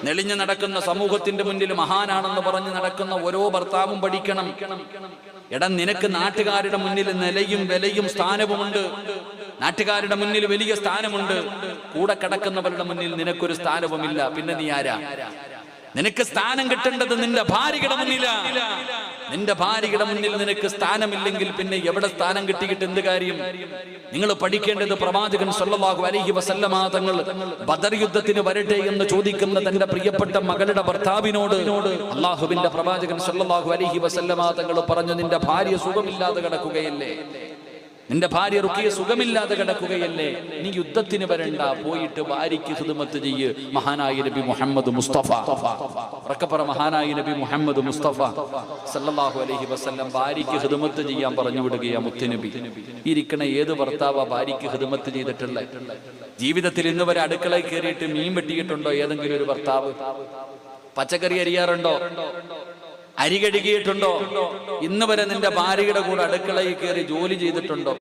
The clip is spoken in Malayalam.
നെളിഞ്ഞു നടക്കുന്ന സമൂഹത്തിന്റെ മുന്നിൽ മഹാനാണെന്ന് പറഞ്ഞ് നടക്കുന്ന ഓരോ ഭർത്താവും പഠിക്കണം. എടാ, നിനക്ക് നാട്ടുകാരുടെ മുന്നിൽ നിലയും വിലയും സ്ഥാനവുമുണ്ട്. നാട്ടുകാരുടെ മുന്നിൽ വലിയ സ്ഥാനമുണ്ട്. കൂടെ കിടക്കുന്നവരുടെ മുന്നിൽ നിനക്കൊരു സ്ഥാനവുമില്ല. പിന്നെ നീ ആരാ? നിനക്ക് സ്ഥാനം കിട്ടേണ്ടത് നിന്റെ ഭാര്യയുടെ മുന്നിലാണ്. നിന്റെ ഭാര്യയുടെ മുന്നിൽ നിനക്ക് സ്ഥാനമില്ലെങ്കിൽ പിന്നെ എവിടെ സ്ഥാനം കിട്ടിയിട്ട് എന്ത് കാര്യം? നിങ്ങൾ പഠിക്കേണ്ടത് പ്രവാചകൻ സല്ലല്ലാഹു അലൈഹി വസല്ലമ തങ്ങൾ ബദർ യുദ്ധത്തിന് വരട്ടെ എന്ന് ചോദിക്കുന്ന തന്റെ പ്രിയപ്പെട്ട മകളുടെ ഭർത്താവിനോട് അള്ളാഹുവിന്റെ പ്രവാചകൻ സല്ലല്ലാഹു അലൈഹി വസല്ലമ തങ്ങൾ പറഞ്ഞു, നിന്റെ ഭാര്യ സുഖമില്ലാതെ കിടക്കുകയല്ലേ, നിന്റെ ഭാര്യ റുഖിയ സുഖമില്ലാതെ കിടക്കുകയല്ലേ, നീ യുദ്ധത്തിന് വരണ്ട, പോയിട്ട് ഭാര്യയ്ക്ക് ഖിദ്മത്ത് ചെയ്യ്. മഹാനായ നബി മുഹമ്മദ് മുസ്തഫ, ഉറക്കപ്പറ, മഹാനായ നബി മുഹമ്മദ് മുസ്തഫ സല്ലല്ലാഹു അലൈഹി വസല്ലം ഭാര്യയ്ക്ക് ഖിദ്മത്ത് ചെയ്യാൻ പറഞ്ഞു വിടുകയാ മുത്തുനബി. ഇരിക്കണ ഏത് ഭർത്താവാ ഭാര്യയ്ക്ക് ഖിദ്മത്ത് ചെയ്തിട്ടുള്ളത്? ജീവിതത്തിൽ ഇന്ന് വരെ അടുക്കളയിൽ കയറിയിട്ട് മീൻ വെട്ടിയിട്ടുണ്ടോ ഏതെങ്കിലും ഒരു ഭർത്താവ്? പച്ചക്കറി അരിയാറുണ്ടോ? അരി കഴുകിയിട്ടുണ്ടോ? ഇന്ന് വരെ നിന്റെ ഭാര്യയുടെ കൂടെ അടുക്കളയിൽ കയറി ജോലി ചെയ്തിട്ടുണ്ടോ?